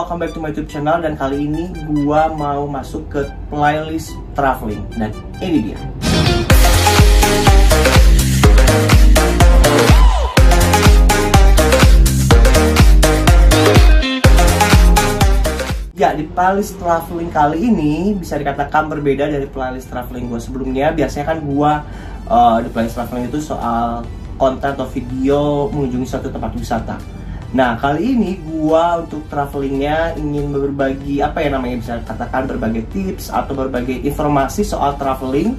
welcome back to my YouTube channel. Dan kali ini gua mau masuk ke playlist traveling. Dan ini dia. Ya, di playlist traveling kali ini bisa dikatakan berbeda dari playlist traveling gue sebelumnya. Biasanya kan gue di playlist traveling itu soal konten atau video mengunjungi suatu tempat wisata. Nah, kali ini gue untuk travelingnya ingin berbagi, apa ya namanya, bisa dikatakan berbagai tips atau berbagai informasi soal traveling.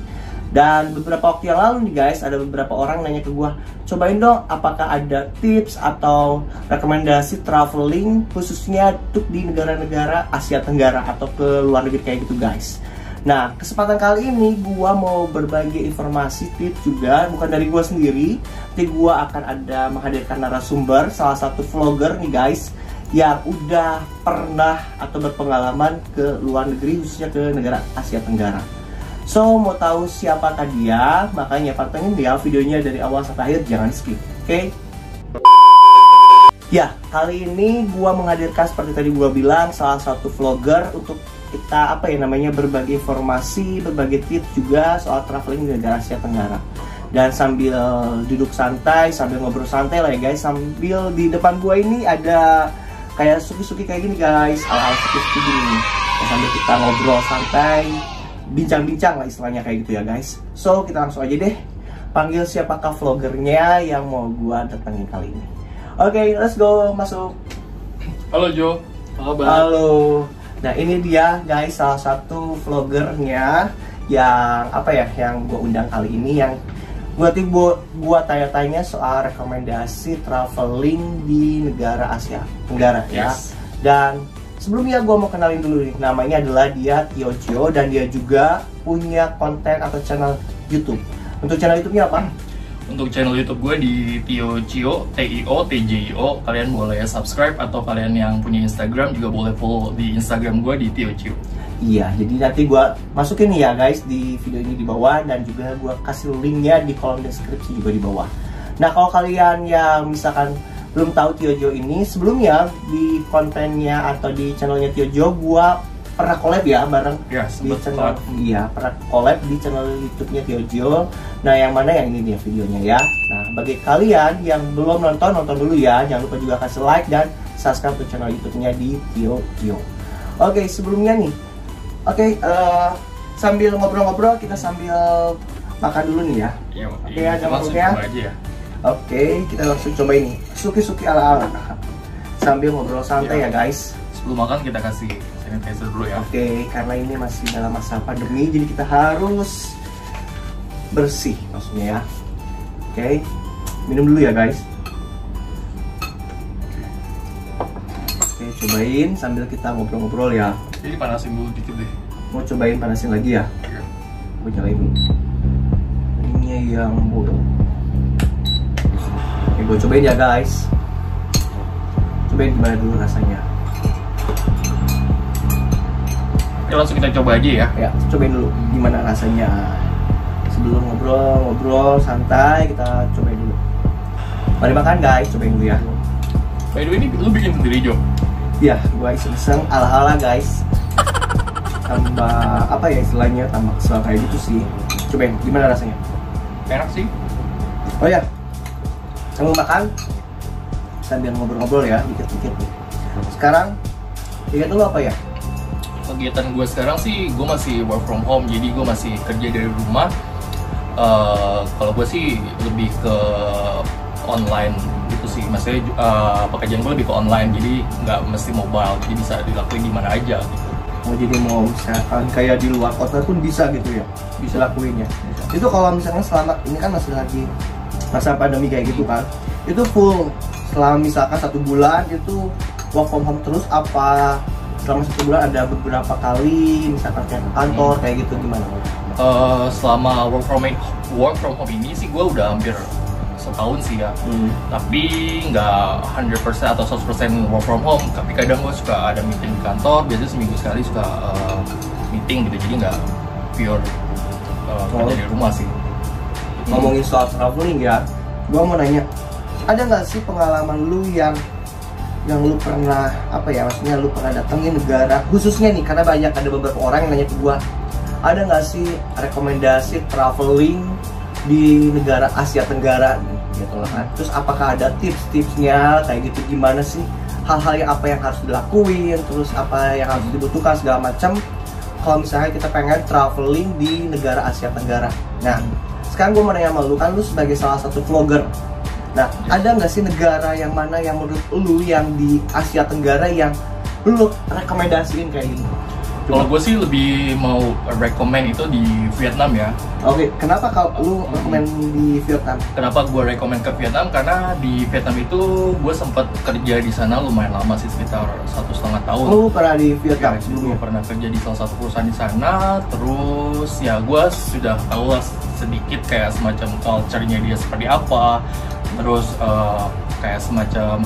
Dan beberapa waktu yang lalu nih guys, ada beberapa orang nanya ke gue, cobain dong apakah ada tips atau rekomendasi traveling khususnya untuk di negara-negara Asia Tenggara atau ke luar negeri kayak gitu guys. Nah, kesempatan kali ini gue mau berbagi informasi, tips juga, bukan dari gue sendiri. Nanti gue akan ada menghadirkan narasumber, salah satu vlogger nih guys, yang udah pernah atau berpengalaman ke luar negeri, khususnya ke negara Asia Tenggara. So, mau tahu siapakah dia? Makanya pantengin ya videonya dari awal sampai akhir, jangan skip, oke? Ya, kali ini gua menghadirkan seperti tadi gua bilang salah satu vlogger untuk kita apa ya namanya berbagi informasi, berbagi tips juga soal traveling di negara Asia Tenggara. Dan sambil duduk santai, sambil ngobrol santai lah ya guys, sambil di depan gua ini ada kayak suki-suki kayak gini guys, hal-hal suki-suki gini. Dan sambil kita ngobrol santai, bincang-bincang lah istilahnya kayak gitu ya guys. So kita langsung aja deh panggil siapakah vloggernya yang mau gua datangin kali ini. Oke, let's go, masuk. Halo Jo, apa kabar? Halo. Nah ini dia guys, salah satu vloggernya yang apa ya, yang gua undang kali ini, yang gua tanya-tanya soal rekomendasi traveling di negara Asia Tenggara ya. Dan sebelumnya gue mau kenalin dulu nih, namanya adalah dia Tio, dan dia juga punya konten atau channel YouTube. Untuk channel YouTube-nya apa? Untuk channel YouTube gue di Tio, TJIO. Kalian boleh subscribe, atau kalian yang punya Instagram juga boleh follow di Instagram gue di Tio. Iya, jadi nanti gue masukin nih ya guys di video ini di bawah, dan juga gue kasih linknya di kolom deskripsi juga di bawah. Nah, kalau kalian yang misalkan belum tahu Tio ini, sebelumnya di kontennya atau di channelnya Tio, gua pernah collab ya bareng di channel, pernah collab di channel YouTube-nya Tio. Nah, yang mana yang ini dia videonya ya. Nah, bagi kalian yang belum nonton dulu ya, jangan lupa juga kasih like dan subscribe ke channel YouTube-nya di Tio. Oke, sebelumnya nih, sambil ngobrol-ngobrol kita sambil makan dulu nih ya. Oke, ada maksudnya. Oke, kita langsung coba ini suki-suki ala-ala sambil ngobrol santai ya guys. Sebelum makan kita kasih sanitizer dulu ya. Oke, karena ini masih dalam masa pandemi, jadi kita harus bersih maksudnya ya. Oke, minum dulu ya guys. Oke, cobain sambil kita ngobrol-ngobrol ya. Jadi panasin dulu dikit deh. Mau cobain panasin lagi ya? Iya. Gue nyalain dulu. Ini yang bodoh. Oke, gue cobain ya guys. Cobain gimana dulu rasanya. Oke, langsung kita coba aja ya. Ya, cobain dulu gimana rasanya. Sebelum ngobrol santai, kita cobain dulu. Mari makan guys, cobain dulu ya. By the way, ini lu bikin sendiri Jo? Ya, gue iseng-iseng ala-ala guys. Tambah apa ya istilahnya, tambah kesel kayak gitu sih. Cobain, gimana rasanya? Enak sih. Oh ya, sambil makan sambil ngobrol-ngobrol ya, dikit-dikit nih. Sekarang lihat dulu apa ya? Kegiatan gue sekarang sih, gue masih work from home, jadi gue masih kerja dari rumah. Kalau gue sih lebih ke online gitu sih, maksudnya pekerjaan gue lebih ke online, jadi nggak mesti mobile, jadi bisa dilakuin di mana aja gitu. Oh, jadi mau misalkan kayak di luar kota pun bisa gitu ya, bisa lakuinnya. Itu kalau misalnya selama ini kan masih lagi masa pandemi kayak gitu kan, itu full selama misalkan 1 bulan itu work from home terus, apa selama 1 bulan ada beberapa kali misalkan kayak ke kantor kayak gitu, gimana? Selama work from home ini sih gue udah hampir setahun sih ya. Tapi nggak 100% atau 100% work from home, tapi kadang gue suka ada meeting di kantor, biasanya seminggu sekali suka meeting gitu, jadi nggak pure kerja di rumah sih. Ngomongin soal traveling ya, gue mau nanya, ada nggak sih pengalaman lu yang yang lu pernah maksudnya lu pernah datengin negara khususnya nih, karena banyak ada beberapa orang yang nanya ke gua, ada nggak sih rekomendasi traveling di negara Asia Tenggara gitu loh kan. Terus apakah ada tips-tipsnya kayak gitu, gimana sih hal-hal yang apa yang harus dilakuin, terus apa yang harus dibutuhkan segala macam kalau misalnya kita pengen traveling di negara Asia Tenggara. Nah, sekarang gue mau nanya sama lu, kan lu sebagai salah satu vlogger. Nah, ada nggak sih negara yang mana yang menurut lu yang di Asia Tenggara yang lu rekomendasiin kayak gini? Kalau gue sih lebih mau rekomend itu di Vietnam ya. Oke, kenapa kalau lu rekomend di Vietnam? Kenapa gue rekomend ke Vietnam? Karena di Vietnam itu gue sempat kerja di sana lumayan lama sih, sekitar 1,5 tahun. Lu pernah di Vietnam? Ya, gue pernah kerja di salah satu perusahaan di sana. Terus ya gue sudah tahu lah sedikit kayak semacam culture-nya dia seperti apa. Terus kayak semacam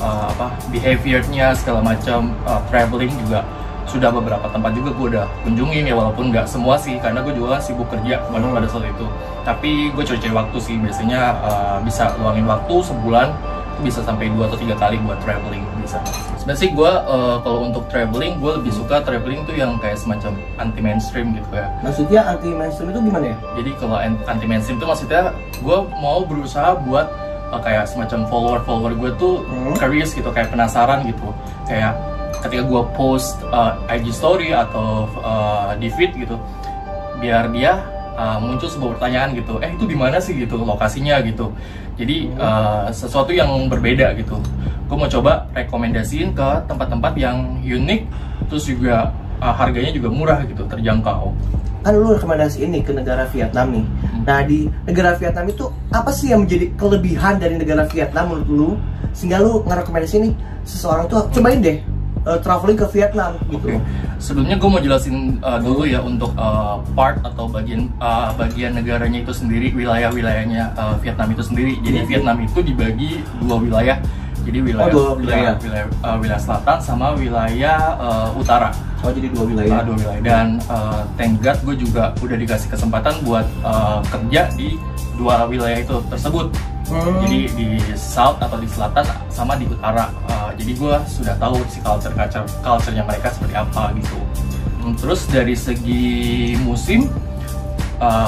behavior-nya segala macam, traveling juga. Sudah beberapa tempat juga gue udah kunjungin ya, walaupun nggak semua sih karena gue juga sibuk kerja pada saat itu. Tapi gue cari waktu sih, biasanya bisa luangin waktu sebulan bisa sampai 2 atau 3 kali buat traveling bisa. Sebenarnya sih gue kalau untuk traveling gue lebih suka traveling tuh yang kayak semacam anti mainstream gitu ya. Maksudnya anti mainstream itu gimana ya? Jadi kalau anti mainstream itu maksudnya gue mau berusaha buat kayak semacam follower gue tuh curious gitu, kayak penasaran gitu, kayak ketika gue post IG story atau di feed gitu, biar dia muncul sebuah pertanyaan gitu, itu di mana sih gitu lokasinya gitu. Jadi sesuatu yang berbeda gitu. Gue mau coba rekomendasiin ke tempat-tempat yang unik, terus juga harganya juga murah gitu, terjangkau. Kan lu rekomendasiin nih ke negara Vietnam nih. Nah, di negara Vietnam itu apa sih yang menjadi kelebihan dari negara Vietnam menurut lu sehingga lu ngerekomendasiin nih seseorang tuh cobain deh traveling ke Vietnam gitu. Okay. Sebelumnya gue mau jelasin dulu ya untuk part atau bagian negaranya itu sendiri, wilayah-wilayahnya Vietnam itu sendiri. Jadi Vietnam itu dibagi 2 wilayah. Jadi wilayah selatan sama wilayah utara. Oh, jadi 2 wilayah. 2 wilayah. Dan thank God gue juga udah dikasih kesempatan buat kerja di 2 wilayah itu tersebut. Jadi di south atau di selatan sama di utara. Jadi gue sudah tahu si culture-nya mereka seperti apa gitu. Terus dari segi musim,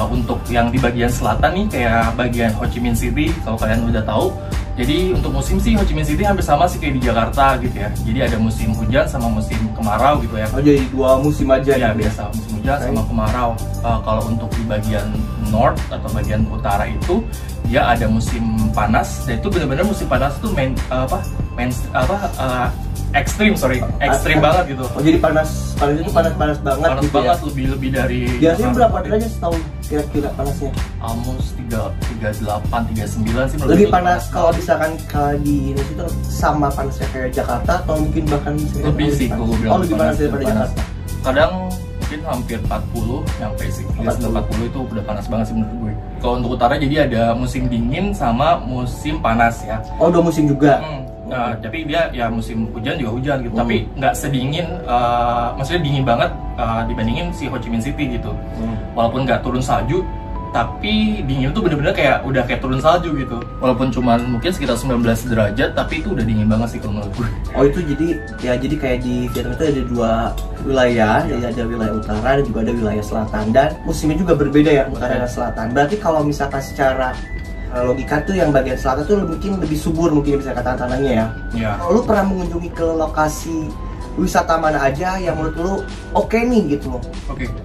untuk yang di bagian selatan nih kayak bagian Ho Chi Minh City, kalau kalian udah tahu. Jadi untuk musim sih Ho Chi Minh City hampir sama sih kayak di Jakarta gitu ya. Jadi ada musim hujan sama musim kemarau gitu ya. Oh, jadi 2 musim aja ya biasa, musim hujan sama kemarau. Kalau untuk di bagian north atau bagian utara itu dia ada musim panas, dan itu benar-benar musim panas itu ekstrim banget gitu. Oh, jadi panas itu panas banget panas gitu banget ya? lebih dari biasanya berapa derajat setahun kira-kira panasnya? Almost 38, 39 sih. Lebih panas kalau misalkan di Indonesia itu sama panasnya kayak Jakarta atau mungkin bahkan lebih sih kalau gue bilang. Oh, lebih panas daripada Jakarta. Kadang mungkin hampir 40 sampai 40 itu udah panas banget sih menurut gue. Kalau untuk utara jadi ada musim dingin sama musim panas ya. Oh, 2 musim juga. Tapi dia ya musim hujan juga hujan gitu, tapi nggak sedingin, maksudnya dingin banget dibandingin si Ho Chi Minh City gitu. Walaupun nggak turun salju, tapi dingin tuh bener-bener kayak udah kayak turun salju gitu. Walaupun cuman mungkin sekitar 19 derajat, tapi itu udah dingin banget sih kalau menurut gue. Oh, itu jadi kayak di Vietnam itu ada 2 wilayah, jadi ada wilayah utara dan juga ada wilayah selatan, dan musimnya juga berbeda ya utara dan selatan. Berarti kalau misalkan secara logika tuh yang bagian selatan tuh mungkin lebih subur, mungkin bisa katakan tanahnya ya. Kalau lu pernah mengunjungi ke lokasi wisata mana aja yang menurut lu oke nih gitu loh?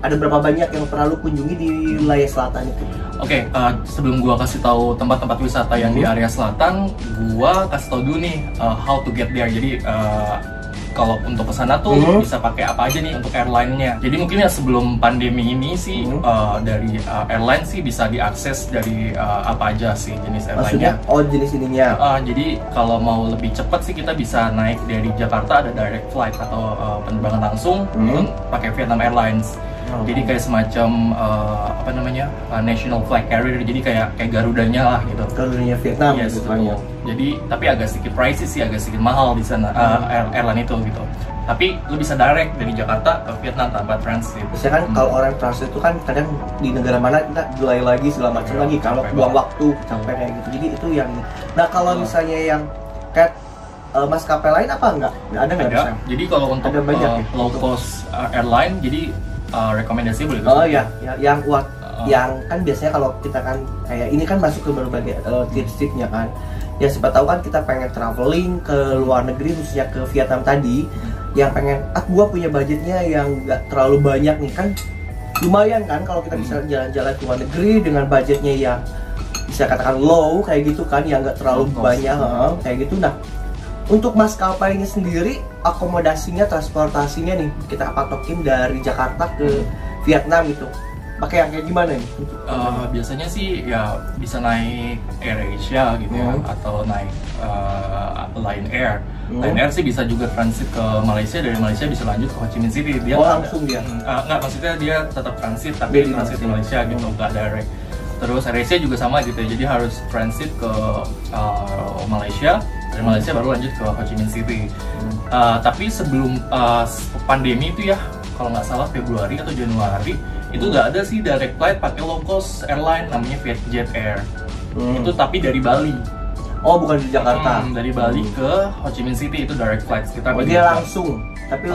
Ada berapa banyak yang pernah lu kunjungi di wilayah selatan itu? Sebelum gua kasih tahu tempat-tempat wisata yang di area selatan, gua kasih tahu dulu nih how to get there. Jadi kalau untuk kesana tuh bisa pakai apa aja nih untuk airline-nya. Jadi mungkin ya sebelum pandemi ini sih dari airline sih bisa diakses dari apa aja sih jenis airline-nya. Maksudnya? Oh, jenis ininya. Jadi kalau mau lebih cepat sih kita bisa naik dari Jakarta, ada direct flight atau penerbangan langsung pakai Vietnam Airlines. Jadi kayak semacam national flag carrier, jadi kayak Garudanya lah gitu. Garudanya Vietnam gitu. Jadi tapi agak sedikit pricey sih, agak sedikit mahal di sana airline itu gitu. Tapi lu bisa direct dari Jakarta ke Vietnam tanpa transit. Biasanya kan kalau orang transit itu kan kadang di negara mana kita delay lagi segala macam lagi, kalau buang waktu sampai kayak gitu. Jadi itu yang. Nah, kalau misalnya yang kayak maskapai lain apa enggak? Ada nggak? Ada. Jadi kalau untuk Ada banyak ya? low cost airline, jadi rekomendasi boleh. Oh ya, yang kuat, yang kan biasanya kalau kita kan kayak ini kan masuk ke berbagai tips-tipsnya kan. Ya siapa tahu kan kita pengen traveling ke luar negeri, khususnya ke Vietnam tadi, yang pengen, gua punya budgetnya yang nggak terlalu banyak nih kan, lumayan kan kalau kita bisa jalan-jalan ke luar negeri dengan budgetnya yang bisa katakan low kayak gitu kan, yang nggak terlalu banyak kayak gitu. Nah, untuk maskapainya sendiri, akomodasinya, transportasinya nih kita patokin dari Jakarta ke Vietnam gitu, pakai yang kayak gimana nih? Biasanya sih ya bisa naik AirAsia gitu ya, atau naik Lion Air. Lion Air sih bisa juga transit ke Malaysia, dari Malaysia bisa lanjut ke Ho Chi Minh City. Dia langsung dia? Nggak, maksudnya dia tetap transit tapi transit di Malaysia gitu, nggak direct. Terus AirAsia juga sama gitu, jadi harus transit ke Malaysia, dari Malaysia baru lanjut ke Ho Chi Minh City. Tapi sebelum pandemi itu ya, kalau nggak salah Februari atau Januari, itu nggak ada sih direct flight pakai low cost airline namanya Vietjet Air. Itu tapi dari Bali. Oh, bukan di Jakarta. Dari Bali ke Ho Chi Minh City itu direct flight sekitar. Dia langsung, tapi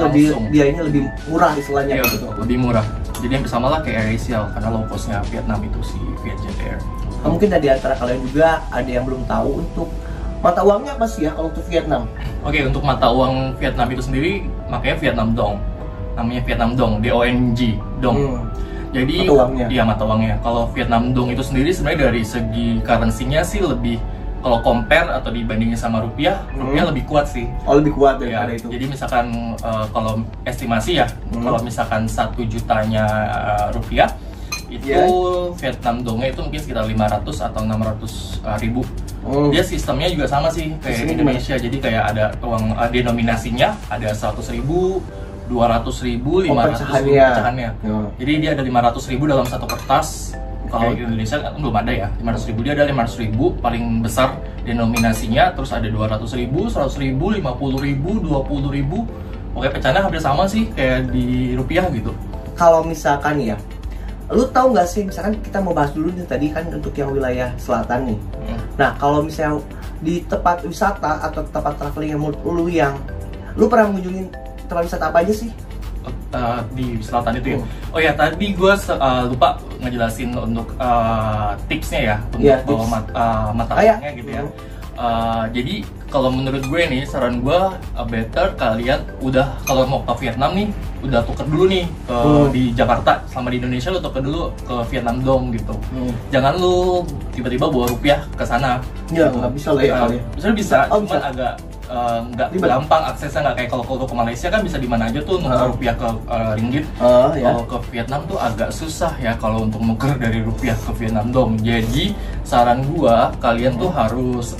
dia ini lebih murah istilahnya gitu. Lebih murah. Jadi yang sama lah kayak AirAsia, karena low costnya Vietnam itu si Vietjet Air. Mungkin di antara kalian juga ada yang belum tahu untuk mata uangnya apa sih ya kalau untuk Vietnam? Oke, untuk mata uang Vietnam itu sendiri makanya Vietnam Dong. Namanya Vietnam Dong, DONG, Dong. Jadi mata uangnya. Iya, mata uangnya. Kalau Vietnam Dong itu sendiri sebenarnya dari segi currency-nya sih lebih, kalau compare atau dibandingin sama rupiah lebih kuat sih. Oh, lebih kuat ya, itu. Jadi misalkan kalau estimasi ya, kalau misalkan 1 jutanya rupiah itu Vietnam Dongnya itu mungkin sekitar 500 atau 600 ribu. Dia sistemnya juga sama sih kayak Indonesia. Jadi kayak ada uang denominasinya ada 100 ribu, 200 ribu, 500 ribu pecahannya. Jadi dia ada 500 ribu dalam satu kertas. Kalau di Indonesia kan belum ada ya, 500 ribu, dia ada 500 ribu paling besar denominasinya, terus ada 200 ribu, 100 ribu, 50 ribu, 20 ribu, pokoknya pecahannya hampir sama sih kayak di rupiah gitu. Kalau misalkan ya, lu tahu nggak sih, misalkan kita mau bahas dulu nih tadi kan untuk yang wilayah selatan nih. Nah, kalau misalnya di tempat wisata atau tempat traveling yang menurut lu, yang lu pernah mengunjungi tempat wisata apa aja sih? Di selatan itu ya. Oh ya, tadi gue lupa ngejelasin untuk tipsnya ya, untuk mata uangnya gitu ya. Jadi kalau menurut gue nih, saran gue better kalian udah kalau mau ke Vietnam nih, udah tuker dulu nih di Jakarta. Selama di Indonesia lu tuker dulu ke Vietnam Dong gitu. Jangan lu tiba-tiba bawa rupiah ke sana. Ya, nggak bisa lah ya kali. Bisa, cuman agak nggak gampang aksesnya, nggak kayak kalau ke Malaysia kan bisa di mana aja tuh nuker rupiah ke ringgit. Kalau ke Vietnam tuh agak susah ya kalau untuk nuker dari rupiah ke Vietnam Dong. Jadi saran gua kalian tuh harus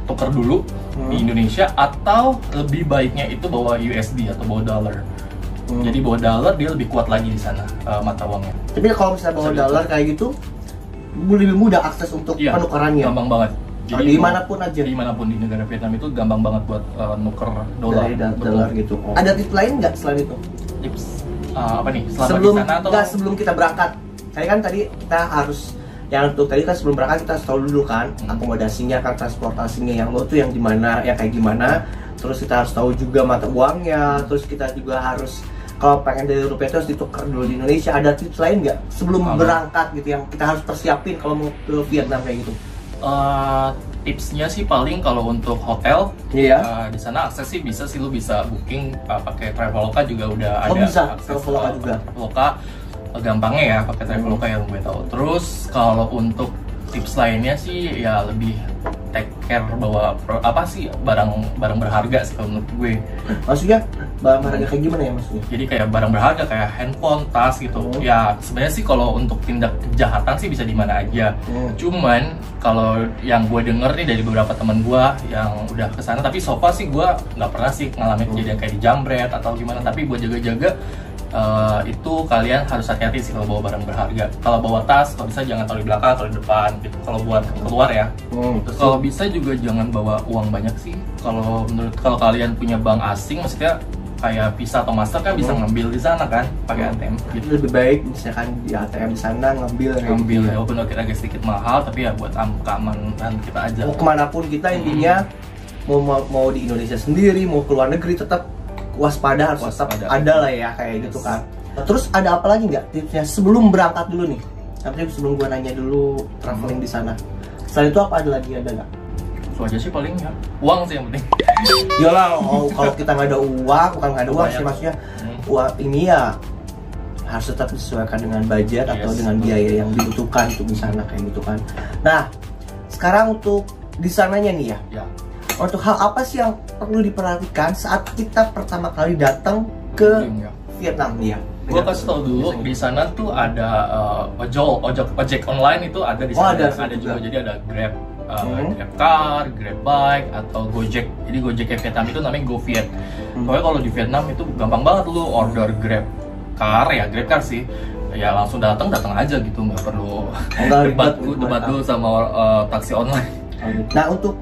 tuker dulu di Indonesia, atau lebih baiknya itu bawa USD atau bawa dollar. Jadi bawa dollar dia lebih kuat lagi di sana mata uangnya. Tapi kalau misalnya bawa dollar kayak gitu lebih mudah akses untuk penukarannya. Gampang banget. Jadi dimanapun aja, dimanapun di negara Vietnam itu gampang banget buat nuker dolar gitu. Ada tips lain nggak selain itu? Tips apa nih? Sebelum kita berangkat. Saya kan tadi kita harus untuk tadi kan sebelum berangkat kita harus tahu dulu kan akomodasinya kan, transportasinya yang lo tuh yang di mana, ya kayak gimana. Terus kita harus tahu juga mata uangnya. Terus kita juga harus, kalau pengen dari rupiah itu harus ditukar dulu di Indonesia. Ada tips lain nggak sebelum berangkat gitu yang kita harus persiapin kalau mau ke Vietnam kayak gitu? Tipsnya sih paling kalau untuk hotel di sana akses sih bisa sih, lu bisa booking pakai Traveloka juga udah ada. Bisa akses Traveloka juga. Traveloka gampangnya ya pakai Traveloka yang gue tahu. Terus kalau untuk tips lainnya sih ya lebih take care bawa barang berharga sih kalau menurut gue. Maksudnya barang berharga kayak gimana ya maksudnya? Jadi kayak barang berharga kayak handphone, tas gitu. Ya sebenarnya sih kalau untuk tindak kejahatan sih bisa di mana aja. Cuman kalau yang gue denger nih dari beberapa teman gue yang udah kesana, tapi so far sih gue nggak pernah sih ngalamin kejadian kayak dijambret atau gimana. Tapi gue jaga-jaga itu kalian harus hati-hati sih kalau bawa barang berharga. Kalau bawa tas, kalau bisa jangan taruh di belakang atau di depan gitu. Kalau buat keluar ya. Terus kalau bisa juga jangan bawa uang banyak sih. Kalau kalian punya bank asing, maksudnya kayak Visa atau Master kan bisa ngambil di sana kan pakai ATM gitu. Lebih baik misalkan di ATM di sana ngambil ya, walaupun agak sedikit mahal, tapi ya buat keamanan kita aja. Kemanapun kita intinya mau di Indonesia sendiri, mau ke luar negeri, tetap waspada harus tetap ada lah ya kayak gitu kan. Terus ada apa lagi nggak tipsnya sebelum berangkat dulu nih? Tapi sebelum gua nanya dulu traveling di sana. Selain itu apa ada lagi, ada nggak? Itu aja sih paling ya. Uang sih yang penting. Yalah, kalau kita nggak ada uang, bukan nggak ada uang sih maksudnya. Uang ini ya harus tetap disesuaikan dengan budget atau dengan biaya yang dibutuhkan untuk di sana kayak gitu kan. Nah, sekarang untuk di sananya nih ya. Untuk hal apa sih yang perlu diperhatikan saat kita pertama kali datang ke Vietnam nih ya? Gue kasih tau dulu, di sana tuh ada ojek online itu ada di sana. Ada juga, jadi ada Grab, Grab Car, Grab Bike, atau Gojek. Jadi Gojek Vietnam itu namanya GoViet. Pokoknya kalau di Vietnam itu gampang banget lu order Grab Car, ya Grab Car sih. Ya langsung datang aja gitu, nggak perlu debat dulu sama taksi online. Nah, untuk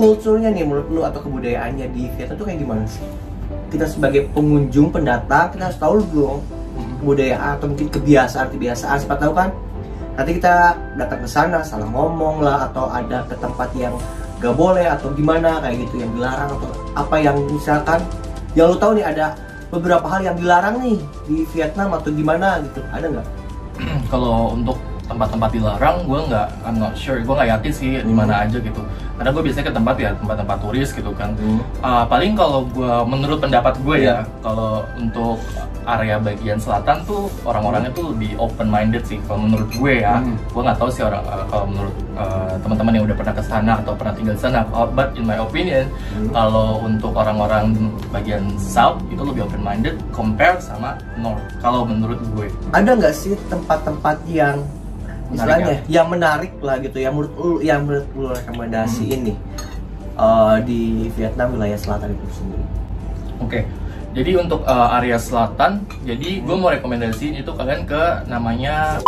kulturnya nih menurut lu atau kebudayaannya di Vietnam tuh kayak gimana sih? Kita sebagai pengunjung pendatang kita harus tahu dong kebudayaan atau mungkin kebiasaan siapa tahu kan nanti kita datang ke sana salah ngomong lah atau ada ke tempat yang gak boleh atau gimana kayak gitu yang dilarang atau apa yang misalkan yang lu tahu nih ada beberapa hal yang dilarang nih di Vietnam atau gimana gitu, ada nggak? Kalau untuk tempat-tempat dilarang, I'm not sure, gue nggak yakin sih di mana aja gitu. Karena gue biasanya ke tempat turis gitu kan. Paling kalau gue, menurut pendapat gue ya, kalau untuk area bagian selatan tuh orang-orangnya tuh lebih open minded sih. Kalau menurut gue ya, gue nggak tahu sih kalau menurut teman-teman yang udah pernah ke sana atau pernah tinggal di sana. But in my opinion, kalau untuk orang-orang bagian south itu lebih open minded compare sama north. Kalau menurut gue, ada nggak sih tempat-tempat yang istilahnya yang menarik lah gitu yang menurut lu rekomendasi ini di Vietnam wilayah selatan itu sendiri? Oke. Jadi untuk area selatan, jadi gue mau rekomendasiin itu kalian ke namanya